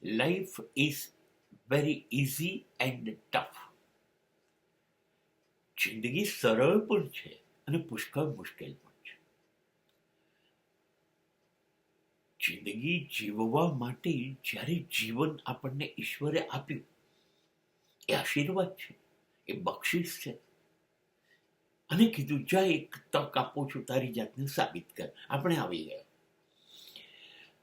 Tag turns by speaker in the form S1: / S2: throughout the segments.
S1: Life is very easy and tough. જિંદગી સરળ પણ છે અને પુષ્કળ મુશ્કેલ પણ છે. જિંદગી જીવવા માટે જ્યારે જીવન આપણને ઈશ્વરે આપ્યું, એ આશીર્વાદ છે, એ બક્ષિસ છે. અને કીધું જા એક તક આપું છું, તારી જાતને સાબિત કર. આપણે આવી ગયા.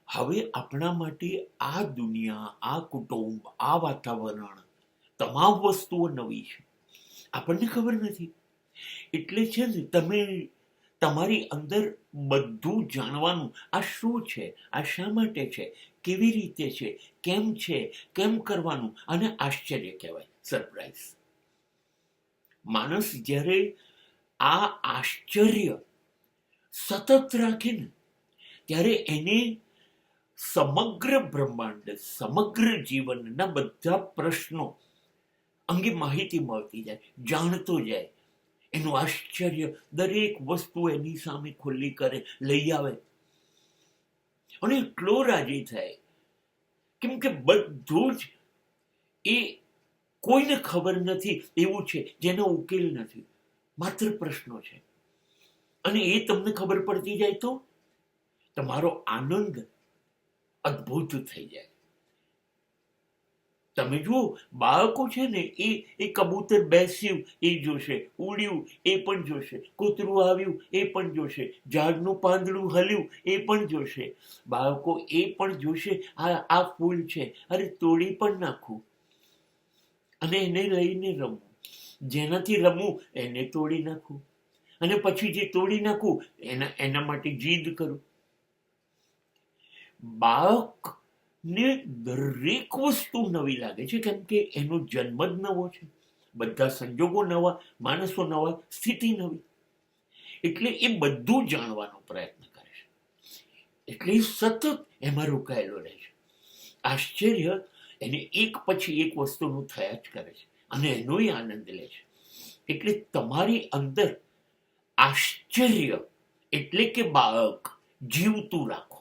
S1: હવે આપણા માટે આ દુનિયા, આ કુટુંબ, આ વાતાવરણ, તમામ વસ્તુઓ નવી છે. આપણને ખબર નથી. એટલે છે ને, તમે તમારી અંદર બધું જાણવાનું, આ શું છે, આ શા માટે છે, કેવી રીતે છે, કેમ કરવાનું, અને આશ્ચર્ય કહેવાય, સરપ્રાઈઝ. માણસ જ્યારે આ આશ્ચર્ય સતત રાખે ને, ત્યારે એને સમગ્ર બ્રહ્માંડ, સમગ્ર જીવનના બધા પ્રશ્નો અંગે માહિતી મળતી જાય, જાણતો જાય. એનું આશ્ચર્ય દરેક વસ્તુ એની સામે ખુલ્લી કરે, લઈ આવે, અને એટલો રાજી થાય. કેમ કે બધું જ એ કોઈને ખબર નથી એવું છે જેનો ઉકેલ નથી, માત્ર પ્રશ્નો છે. અને એ તમને ખબર પડતી જાય તો તમારો આનંદ અદ્ભુત થઈ જાય. તમે જુઓ, બાળકો છે ને, એ કબૂતર બેસ્યું એ જોશે, ઉડ્યું એ પણ જોશે, કૂતરું આવ્યું એ પણ જોશે, ઝાડનું પાંદડું હલ્યું એ પણ જોશે. બાળકો એ પણ જોશે, આ ફૂલ છે, અરે તોડી પણ નાખું અને એને લઈને રમવું. જેનાથી રમવું એને તોડી નાખવું, અને પછી જે તોડી નાખવું એના માટે જીદ કરું. બાળકને દરેક વસ્તુ નવી લાગે છે, કેમ કે એનો જન્મ જ નવો છે. બધા સંજોગો નવા, માણસો નવા, સ્થિતિ નવી. એટલે એ બધું જાણવાનો પ્રયત્ન કરે છે. એટલે સતત એમાં રોકાયેલો રહે છે. આશ્ચર્ય એને એક પછી એક વસ્તુનું થયા જ કરે છે, અને એનોય આનંદ લે છે. એટલે તમારી અંદર આશ્ચર્ય એટલે કે બાળક જીવતું રાખો.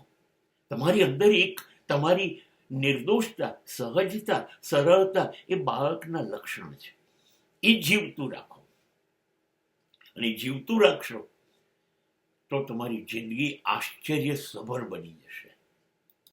S1: તમારી અંદર એક તમારી નિર્દોષતા, સહજતા, સરળતા એ બાળકના લક્ષણ છે. એ જીવતું રાખો. અને જીવતું રાખશો તો તમારી જિંદગી આશ્ચર્ય સભર બની જશે.